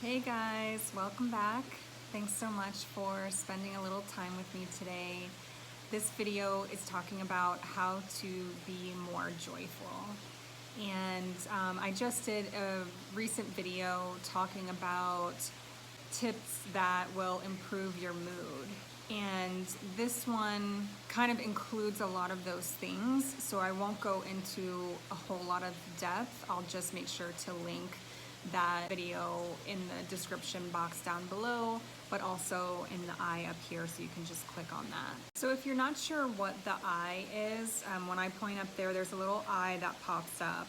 Hey guys, welcome back. Thanks so much for spending a little time with me today. This video is talking about how to be more joyful. And I just did a recent video talking about tips that will improve your mood. And this one kind of includes a lot of those things, so I won't go into a whole lot of depth. I'll just make sure to link that video in the description box down below, but also in the eye up here, so you can just click on that. So if you're not sure what the eye is, when I point up there, there's a little eye that pops up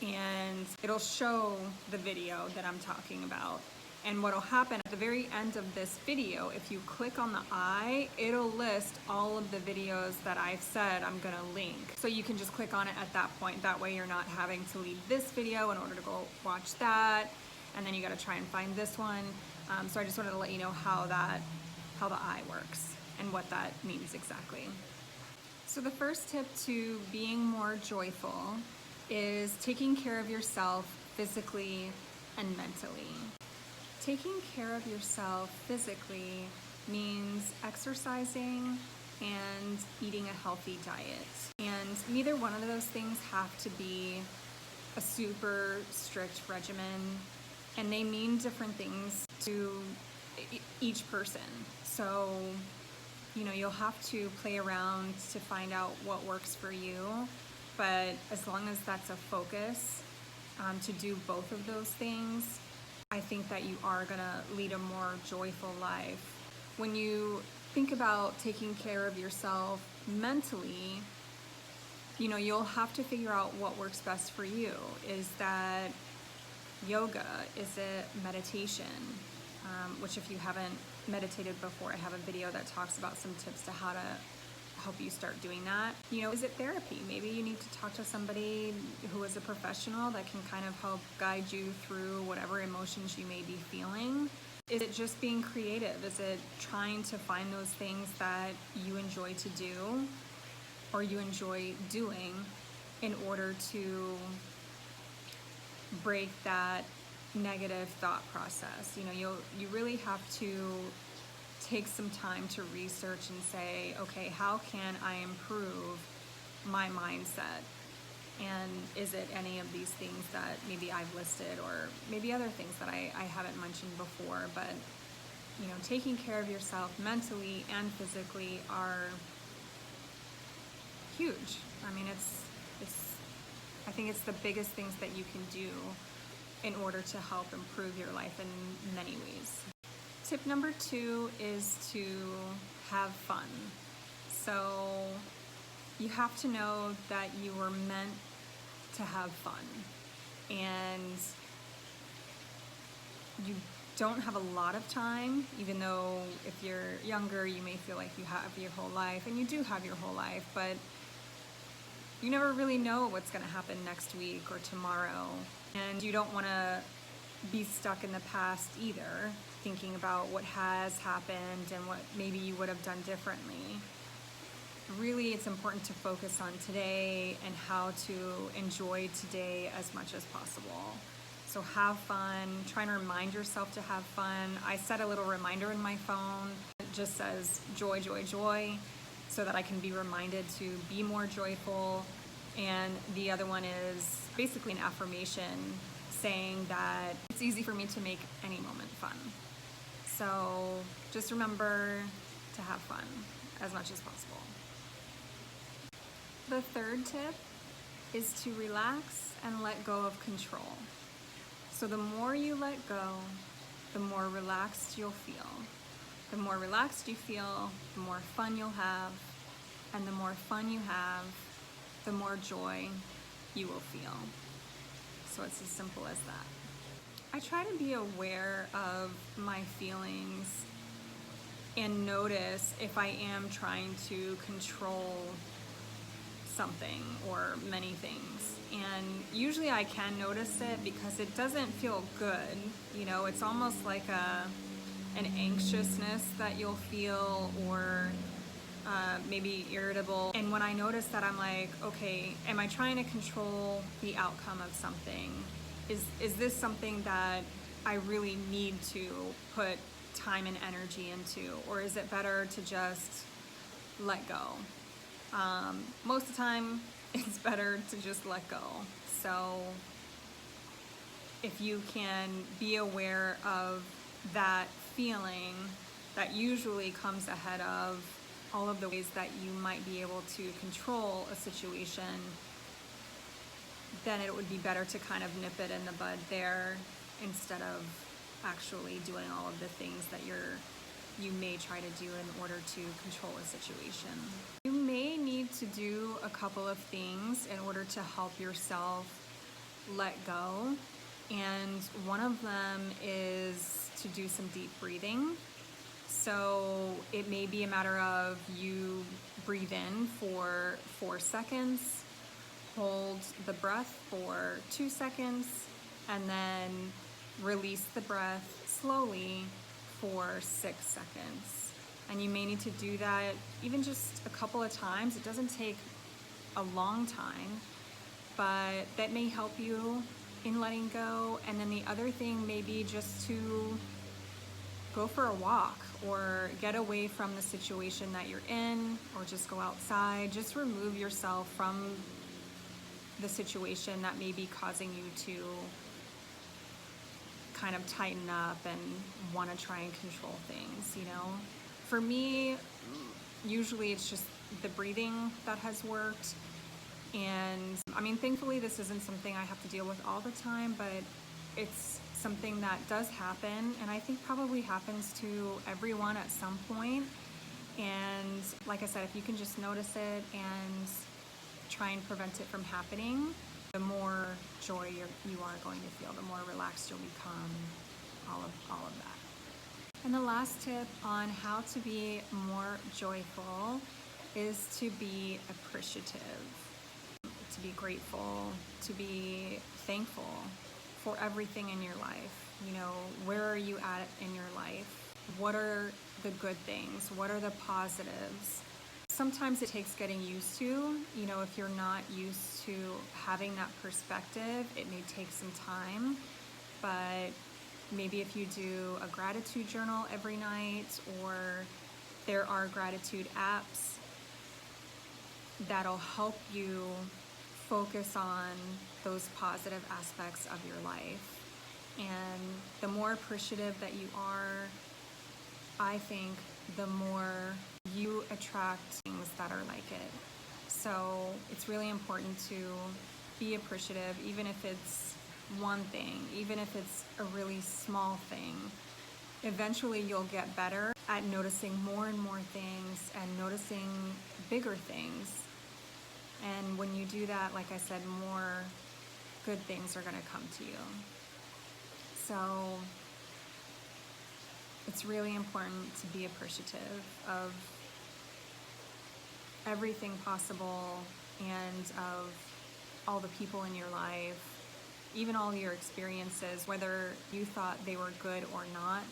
and it'll show the video that I'm talking about. And what'll happen at the very end of this video, if you click on the eye, it'll list all of the videos that I've said I'm gonna link. So you can just click on it at that point. That way you're not having to leave this video in order to go watch that. And then you gotta try and find this one. So I just wanted to let you know how the eye works and what that means exactly. So the first tip to being more joyful is taking care of yourself physically and mentally. Taking care of yourself physically means exercising and eating a healthy diet. And neither one of those things have to be a super strict regimen, and they mean different things to each person. So, you'll have to play around to find out what works for you, but as long as that's a focus to do both of those things, I think that you are gonna lead a more joyful life. When you think about taking care of yourself mentally, you'll have to figure out what works best for you. Is that yoga? Is it meditation? Which if you haven't meditated before, I have a video that talks about some tips to how to help you start doing that. Is it therapy? Maybe you need to talk to somebody who is a professional that can kind of help guide you through whatever emotions you may be feeling. Is it just being creative? Is it trying to find those things that you enjoy to do or you enjoy doing in order to break that negative thought process? You really have to take some time to research and say, okay, how can I improve my mindset? And is it any of these things that maybe I've listed, or maybe other things that I haven't mentioned before? But taking care of yourself mentally and physically are huge. I mean, I think it's the biggest things that you can do in order to help improve your life in many ways. Tip number 2 is to have fun. So you have to know that you were meant to have fun, and you don't have a lot of time, even though if you're younger, you may feel like you have your whole life, and you do have your whole life, but you never really know what's gonna happen next week or tomorrow. And you don't wanna be stuck in the past either, thinking about what has happened and what maybe you would have done differently. Really, it's important to focus on today and how to enjoy today as much as possible. So have fun, try and remind yourself to have fun. I set a little reminder in my phone. It just says joy, joy, joy, so that I can be reminded to be more joyful. And the other one is basically an affirmation saying that it's easy for me to make any moment fun. So just remember to have fun as much as possible. The third tip is to relax and let go of control. So the more you let go, the more relaxed you'll feel. The more relaxed you feel, the more fun you'll have. And the more fun you have, the more joy you will feel. So it's as simple as that. I try to be aware of my feelings and notice if I am trying to control something or many things. And usually I can notice it because it doesn't feel good. It's almost like an anxiousness that you'll feel, or maybe irritable. And when I notice that, I'm like, okay, am I trying to control the outcome of something? Is this something that I really need to put time and energy into, or is it better to just let go? Most of the time, it's better to just let go. So if you can be aware of that feeling that usually comes ahead of all of the ways that you might be able to control a situation, then it would be better to kind of nip it in the bud there instead of actually doing all of the things that you may try to do in order to control a situation. You may need to do a couple of things in order to help yourself let go. And one of them is to do some deep breathing. So it may be a matter of you breathe in for 4 seconds, hold the breath for 2 seconds, and then release the breath slowly for 6 seconds. And you may need to do that even just a couple of times. It doesn't take a long time, but that may help you in letting go. And then the other thing may be just to go for a walk or get away from the situation that you're in, or just go outside. Just remove yourself from the situation that may be causing you to kind of tighten up and want to try and control things, you know? For me, usually it's just the breathing that has worked. And I mean, thankfully this isn't something I have to deal with all the time, but it's something that does happen, and I think probably happens to everyone at some point. And like I said, if you can just notice it and try and prevent it from happening, the more joy you are going to feel, the more relaxed you'll become, all of that. And the last tip on how to be more joyful is to be appreciative, to be grateful, to be thankful for everything in your life. You know, where are you at in your life? What are the good things? What are the positives? Sometimes it takes getting used to, you know, if you're not used to having that perspective, it may take some time, but maybe if you do a gratitude journal every night, or there are gratitude apps that'll help you focus on those positive aspects of your life. And the more appreciative that you are, I think the more you attract things that are like it. So it's really important to be appreciative, even if it's one thing, even if it's a really small thing. Eventually you'll get better at noticing more and more things and noticing bigger things. And when you do that, like I said, more good things are going to come to you. So it's really important to be appreciative of everything possible and of all the people in your life, even all your experiences, whether you thought they were good or not.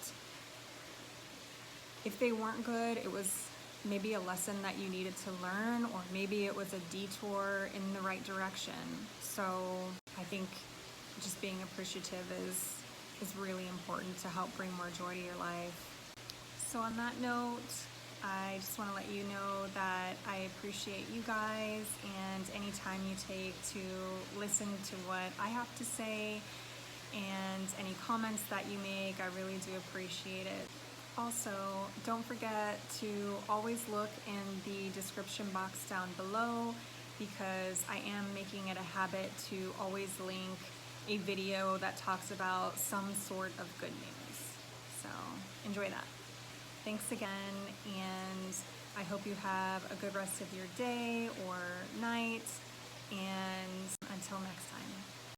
If they weren't good, it was maybe a lesson that you needed to learn, or maybe it was a detour in the right direction. So I think just being appreciative is really important to help bring more joy to your life. So on that note, I just want to let you know that I appreciate you guys and any time you take to listen to what I have to say, and any comments that you make. I really do appreciate it. Also, don't forget to always look in the description box down below, because I am making it a habit to always link a video that talks about some sort of good news. So enjoy that. Thanks again, and I hope you have a good rest of your day or night, and until next time.